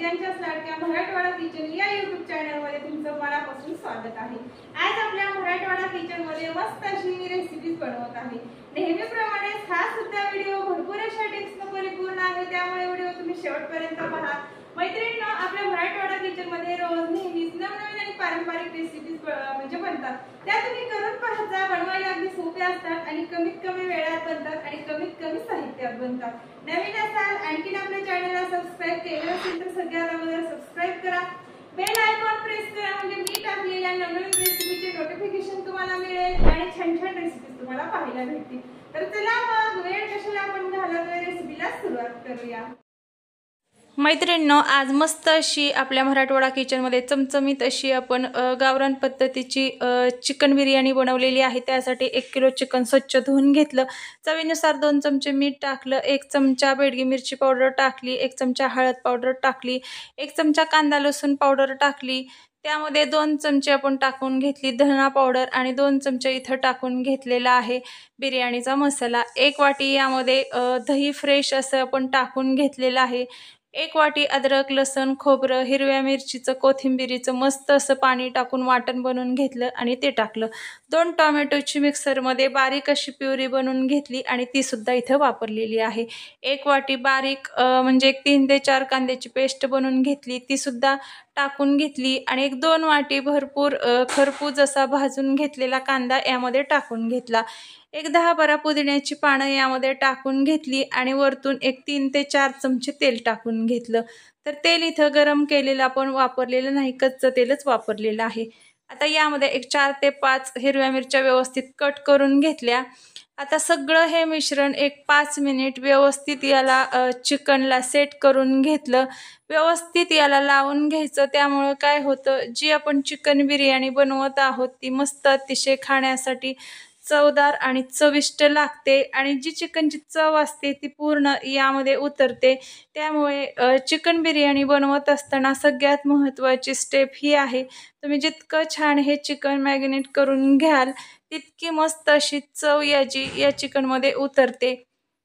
सगळ्यांच्याच लाडक्या मराठवाडा किचन या YouTube चॅनलमध्ये तुमचं मनापासून स्वागत आहे। आज आपल्या मराठवाडा किचनमध्ये मस्त अशी रेसिपीज बनवत आहे। नेहमीप्रमाणे हा सुद्धा व्हिडिओ भरपूर अशा टिप्सने परिपूर्ण आहे, त्यामुळे व्हिडिओ तुम्ही शेवटपर्यंत पहा। मैत्रिणींनो, आपल्या मराठवाडा किचनमध्ये रोज नेहमीच नवनवीन आणि पारंपरिक रेसिपीज म्हणजे बनतात। त्या तुम्ही करून पाहत जा। बनवायला अगदी सोपे असतात आणि कमीत कमी वेळात बनतात आणि कमीत कमी साहित्यात बनतात। नवीन असाल आणखीन आपल्या चॅनलला सबस्क्राइब केलं असेल तर सगळ्यात अगोदर सबस्क्राइब करा, बेल आयकॉन प्रेस करा, म्हणजे मी टाकलेल्या नवीन रेसिपीचे नोटिफिकेशन तुम्हाला मिळेल आणि छान छान रेसिपीज तुम्हाला पाहायला भेटतील। तर चला मग वेळ कशाला आपण घालवत रेसिपीला सुरुवात करूया। मैत्रिणींनो, आज मस्त अशी आपल्या मराठवाडा किचनमध्ये चमचमीत अशी आपण गावरान पद्धतीची चिकन बिर्याणी बनवलेली आहे। त्यासाठी 1 किलो चिकन स्वच्छ धुवून घेतलं, चवीनुसार 2 चमचे मीठ टाकलं, 1 चमचा बेडगी मिरची पावडर टाकली, 1 चमचा हळद पावडर टाकली, 1 चमचा कांदा लसूण पावडर टाकली, त्यामध्ये 2 चमचे आपण टाकून घेतली धना पावडर आणि 2 चमचे इथं टाकून घेतलेला आहे बिर्याणीचा मसाला। 1 वाटी यामध्ये दही फ्रेश असं आपण टाकून घेतलेलं आहे। 1 वाटी अद्रक लसूण खोबरं हिरव्या मिरचीचं कोथिंबीरीचं मस्त असं पाणी टाकून वाटण बनवून घेतलं आणि ते टाकलं। 2 टोमॅटोची मिक्सरमध्ये बारीक अशी प्युरी बनवून घेतली आणि ती सुद्धा इथं वापरलेली आहे। 1 वाटी बारीक म्हणजे 3 ते 4 कांद्याची पेस्ट बनवून घेतली, ती सुद्धा टाकून घेतली आणि 1-2 वाटी भरपूर खरपूस असा भाजून घेतलेला कांदा यामध्ये टाकून घेतला। 10-12 पुदिन्याची पानं यामध्ये टाकून घेतली आणि वरतून 3 ते 4 चमचे तेल टाकून घेतलं। तर तेल इथं गरम केलेलं आपण वापरलेलं नाही, कच्चं तेलच वापरलेलं आहे। आता यामध्ये 4 ते 5 हिरव्या मिरच्या व्यवस्थित कट करून घेतल्या। आता सगळं हे मिश्रण 5 मिनिट व्यवस्थित याला चिकनला सेट करून घेतलं, व्यवस्थित याला लावून घ्यायचं। त्यामुळे काय होतं, जी आपण चिकन बिर्याणी बनवत आहोत ती मस्त अतिशय खाण्यासाठी चवदार आणि चविष्ट लागते आणि जी चिकनची चव असते ती पूर्ण यामध्ये उतरते। त्यामुळे चिकन बिर्याणी बनवत असताना सगळ्यात महत्त्वाची स्टेप ही आहे, तुम्ही जितकं छान हे चिकन मॅरिनेट करून घ्याल तितकी मस्त अशी चव या चिकनमध्ये उतरते।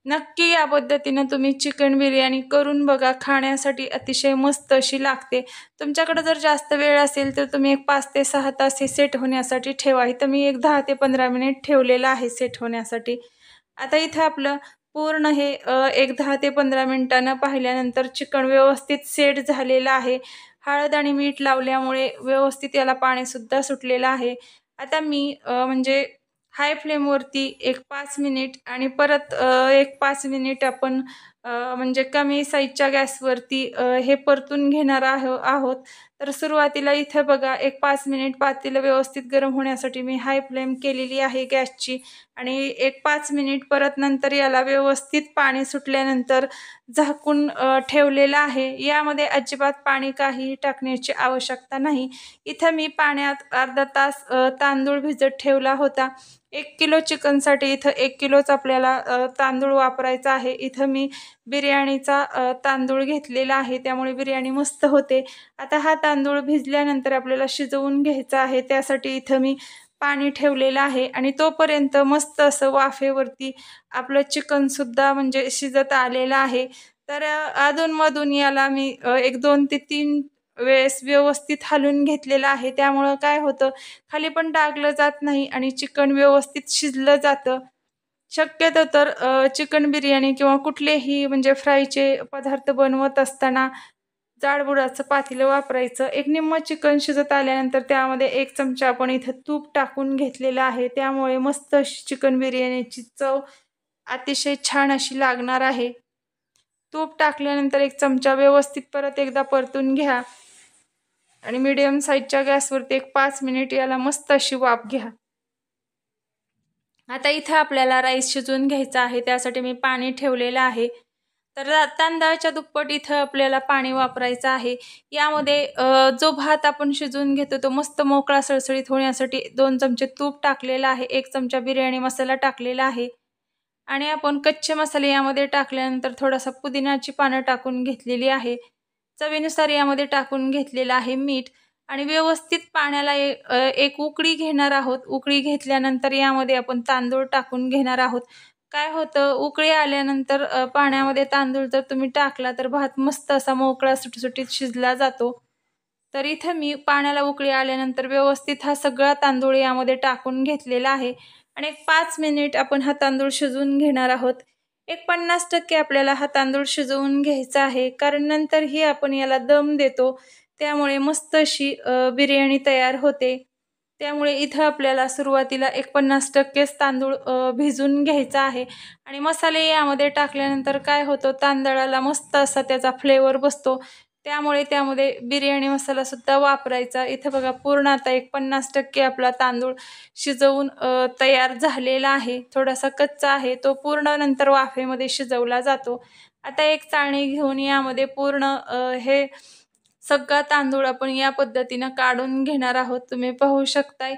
नक्की या पद्धतीने तुम्ही चिकन बिर्याणी करून बघा, खाण्यासाठी अतिशय मस्त अशी लागते। तुमच्याकडे जर जास्त वेळ असेल तर तुम्ही 5 ते 6 तास हे सेट होण्यासाठी ठेवा। इथं मी 10 ते 15 मिनिट ठेवलेलं आहे सेट होण्यासाठी। आता इथं आपलं पूर्ण हे 10 ते 15 मिनिटांना पाहिल्यानंतर चिकन व्यवस्थित सेट झालेलं आहे। हळद आणि मीठ लावल्यामुळे व्यवस्थित याला पाणी सुद्धा सुटलेलं आहे। आता मी म्हणजे हाय फ्लेमवरती 5 मिनिट आणि परत 5 मिनिट आपण म्हणजे कमी साईजच्या गॅसवरती हे परतून घेणार आहोत। तर सुरुवातीला इथे बघा 5 मिनिट पातेलं व्यवस्थित गरम होण्यासाठी मी हाय फ्लेम केलेली आहे गॅसची आणि 5 मिनिट परत नंतर याला व्यवस्थित पाणी सुटल्यानंतर झाकून ठेवलेलं आहे। यामध्ये अजिबात पाणी काही टाकण्याची आवश्यकता नाही। इथं मी पाण्यात अर्धा तास तांदूळ भिजत ठेवला होता। 1 किलो चिकनसाठी इथं 1 किलोच आपल्याला तांदूळ वापरायचा आहे। इथं मी बिर्याणीचा तांदूळ घेतलेला आहे, त्यामुळे बिर्याणी मस्त होते। आता हा तांदूळ भिजल्यानंतर आपल्याला शिजवून घ्यायचा आहे, त्यासाठी इथं मी पाणी ठेवलेलं आहे आणि तोपर्यंत मस्त असं वाफेवरती आपलं चिकन सुद्धा म्हणजे शिजत आलेलं आहे। तर अधूनमधून याला मी 2 ते 3 वेळेस व्यवस्थित हलवून घेतलेलं आहे। त्यामुळे काय होतं, खाली पण टाकलं जात नाही आणि चिकन व्यवस्थित शिजलं जातं। शक्यतो तर चिकन बिर्याणी किंवा कुठलेही म्हणजे फ्रायचे पदार्थ बनवत असताना जाडबुडाचं पातेलं वापरायचं। निम्म चिकन शिजत आल्यानंतर त्यामध्ये 1 चमचा आपण इथं तूप टाकून घेतलेलं आहे, त्यामुळे मस्त अशी चिकन बिर्याणीची चव अतिशय छान अशी लागणार आहे। तूप टाकल्यानंतर 1 चमचा व्यवस्थित परत एकदा परतून घ्या आणि मीडियम साईजच्या गॅसवरती 5 मिनिट याला मस्त अशी वाफ घ्या। आता इथं आपल्याला राईस शिजवून घ्यायचा आहे, त्यासाठी मी पाणी ठेवलेलं आहे। तर तांदळाच्या दुप्पट इथं आपल्याला पाणी वापरायचं आहे। यामध्ये जो भात आपण शिजवून घेतो तो मस्त मोकळा सळसळीत होण्यासाठी 2 चमचे तूप टाकलेला आहे, 1 चमचा बिर्याणी मसाला टाकलेला आहे आणि आपण कच्चे मसाले यामध्ये टाकल्यानंतर थोडासा पुदिन्याची पानं टाकून घेतलेली आहे। चवीनुसार यामध्ये टाकून घेतलेलं आहे मीठ आणि व्यवस्थित पाण्याला एक उकळी घेणार आहोत। उकळी घेतल्यानंतर यामध्ये आपण तांदूळ टाकून घेणार आहोत। काय होतं, उकळी आल्यानंतर पाण्यामध्ये तांदूळ जर तुम्ही टाकला तर भात मस्त असा मोकळा सुटसुटीत शिजला जातो. तर इथं मी पाण्याला उकळी आल्यानंतर व्यवस्थित हा सगळा तांदूळ यामध्ये टाकून घेतलेला आहे आणि एक 5 मिनिट आपण हा तांदूळ शिजवून घेणार आहोत. एक 50% आपल्याला हा तांदूळ शिजवून घ्यायचा आहे, कारण नंतरही आपण याला दम देतो, त्यामुळे मस्त अशी बिर्याणी तयार होते. त्यामुळे इथं आपल्याला सुरुवातीला एक 50%च तांदूळ भिजून घ्यायचा आहे आणि मसाले यामध्ये टाकल्यानंतर काय होतं, तांदळाला मस्त असा त्याचा फ्लेवर बसतो. त्यामुळे त्यामध्ये बिर्याणी मसाला सुद्धा वापरायचा. इथं बघा पूर्ण आता एक 50% आपला तांदूळ शिजवून तयार झालेला आहे. थोडासा कच्चा आहे, तो पूर्ण नंतर वाफेमध्ये शिजवला जातो. आता एक चाळणी घेऊन यामध्ये पूर्ण हे सगळा तांदूळ आपण या पद्धतीनं काढून घेणार आहोत. तुम्ही पाहू शकताय.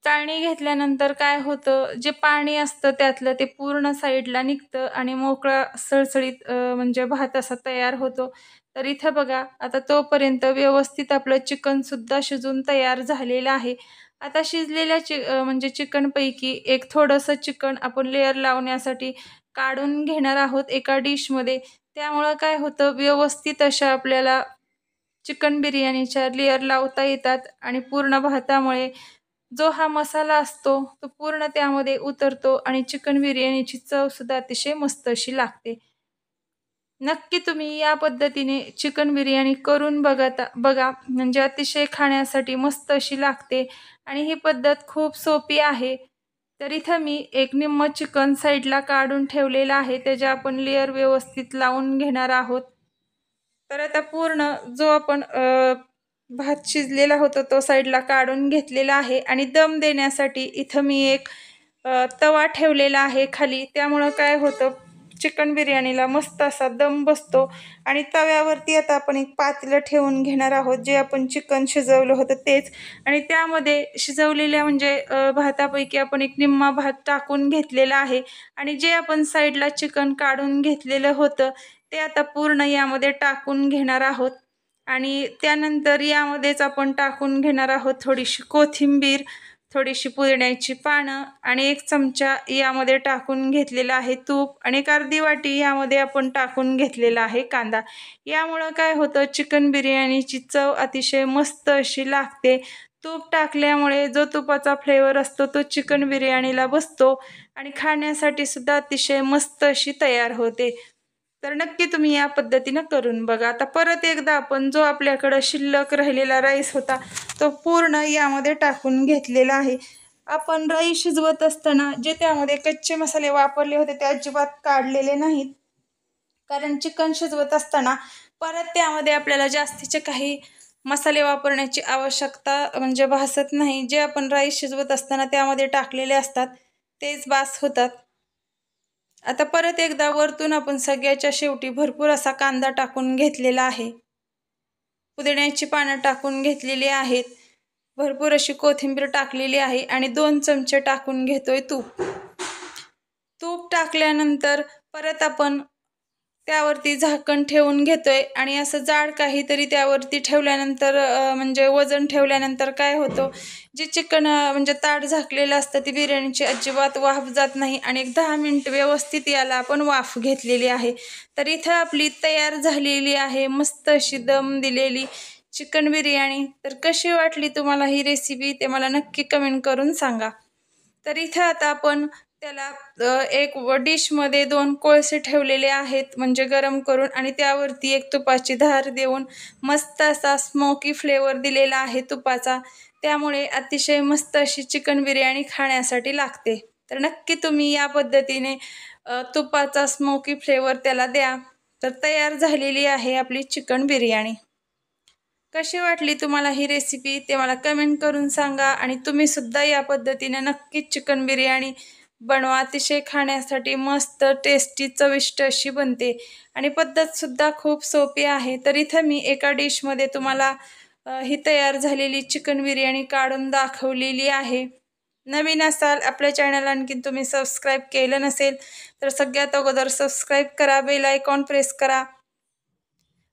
चाळणी घेतल्यानंतर काय होतं, जे पाणी असतं त्यातलं ते पूर्ण साईडला निघतं आणि मोकळा सळसळीत म्हणजे भात असा तयार होतो. तर इथं बघा आता तोपर्यंत व्यवस्थित आपलं चिकन सुद्धा शिजून तयार झालेलं आहे. आता शिजलेल्या म्हणजे चिकनपैकी एक थोडंसं चिकन आपण लेयर लावण्यासाठी काढून घेणार आहोत एका डिशमध्ये. त्यामुळं काय होतं, व्यवस्थित अशा आपल्याला चिकन बिर्याणीच्या लेयर लावता येतात आणि पूर्ण भातामुळे जो हा मसाला असतो तो पूर्ण त्यामध्ये उतरतो आणि चिकन बिर्याणीची चव सुद्धा अतिशय मस्त अशी लागते. नक्की तुम्ही या पद्धतीने चिकन बिर्याणी करून बघा, म्हणजे अतिशय खाण्यासाठी मस्त अशी लागते आणि ही पद्धत खूप सोपी आहे. तर इथं मी एक निम्म चिकन साईडला काढून ठेवलेलं आहे, त्याच्या आपण लेयर व्यवस्थित लावून घेणार आहोत. तर आता पूर्ण जो आपण भात शिजलेला होता तो साईडला काढून घेतलेला आहे आणि दम देण्यासाठी इथं मी एक तवा ठेवलेला आहे खाली. त्यामुळं काय होतं, चिकन बिर्याणीला मस्त असा दम बसतो आणि तव्यावरती आता आपण एक पातेलं ठेवून घेणार आहोत, जे आपण चिकन शिजवलं होतं तेच, आणि त्यामध्ये शिजवलेल्या म्हणजे भातापैकी आपण एक निम्मा भात टाकून घेतलेला आहे आणि जे आपण साईडला चिकन काढून घेतलेलं होतं ते आता पूर्ण यामध्ये टाकून घेणार आहोत आणि त्यानंतर यामध्येच आपण टाकून घेणार आहोत थोडीशी कोथिंबीर, थोडीशी पुदिन्याची पानं आणि 1 चमचा यामध्ये टाकून घेतलेला आहे तूप आणि 1 अर्धी वाटी यामध्ये आपण टाकून घेतलेला आहे कांदा. यामुळं काय होतं, चिकन बिर्याणीची चव अतिशय मस्त अशी लागते. तूप टाकल्यामुळे जो तुपाचा फ्लेवर असतो तो चिकन बिर्याणीला बसतो आणि खाण्यासाठी सुद्धा अतिशय मस्त अशी तयार होते. तर नक्की तुम्ही या पद्धतीनं करून बघा. आता परत एकदा आपण जो आपल्याकडं शिल्लक राहिलेला राईस होता तो पूर्ण यामध्ये टाकून घेतलेला आहे. आपण राईस शिजवत असताना जे त्यामध्ये कच्चे मसाले वापरले होते ते अजिबात काढलेले नाहीत, कारण चिकन शिजवत असताना परत त्यामध्ये आपल्याला जास्तीचे काही मसाले वापरण्याची आवश्यकता म्हणजे भासत नाही. जे आपण राईस शिजवत असताना त्यामध्ये टाकलेले असतात तेच बास होतात. आता परत एकदा वरतून आपण सगळ्याच्या शेवटी भरपूर असा कांदा टाकून घेतलेला आहे, पुदिन्याची पानं टाकून घेतलेली आहेत, भरपूर अशी कोथिंबीर टाकलेली आहे आणि 2 चमचे टाकून घेतोय तूप. तूप टाकल्यानंतर परत आपण त्यावरती झाकण ठेवून घेतोय आणि असं जाड काहीतरी त्यावरती ठेवल्यानंतर म्हणजे वजन ठेवल्यानंतर काय होतं, जे चिकन म्हणजे ताट झाकलेलं असतं ती बिर्याणीची अजिबात वाफ जात नाही आणि एक 10 मिनिट व्यवस्थित याला आपण वाफ घेतलेली आहे. तर इथं आपली तयार झालेली आहे मस्त अशी दम दिलेली चिकन बिर्याणी. तर कशी वाटली तुम्हाला ही रेसिपी ते मला नक्की कमेंट करून सांगा. तर इथं आता आपण त्याला एक डिशमध्ये 2 कोळसे ठेवलेले आहेत म्हणजे गरम करून आणि त्यावरती एक तुपाची धार देऊन मस्त असा स्मोकी फ्लेवर दिलेला आहे तुपाचा. त्यामुळे अतिशय मस्त अशी चिकन बिर्याणी खाण्यासाठी लागते. तर नक्की तुम्ही या पद्धतीने तुपाचा स्मोकी फ्लेवर त्याला द्या. तर तयार झालेली आहे आपली चिकन बिर्याणी. कशी वाटली तुम्हाला ही रेसिपी ते मला कमेंट करून सांगा आणि तुम्ही सुद्धा या पद्धतीने नक्कीच चिकन बिर्याणी बनवा. अतिशय खाण्यासाठी मस्त टेस्टी चविष्ट अशी बनते आणि पद्धतसुद्धा खूप सोपी आहे. तर इथं मी एका डिशमध्ये तुम्हाला ही तयार झालेली चिकन बिर्याणी काढून दाखवलेली आहे. नवीन असाल आपल्या चॅनल आणखीन तुम्ही सबस्क्राईब केलं नसेल तर सगळ्यात अगोदर सबस्क्राईब करा, बेल आयकॉन प्रेस करा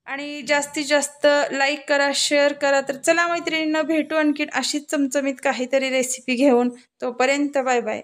आणि जास्तीत जास्त लाईक करा, शेअर करा. तर चला मैत्रिणींनो, भेटू आणखीन अशीच चमचमीत काहीतरी रेसिपी घेऊन. तोपर्यंत बाय बाय.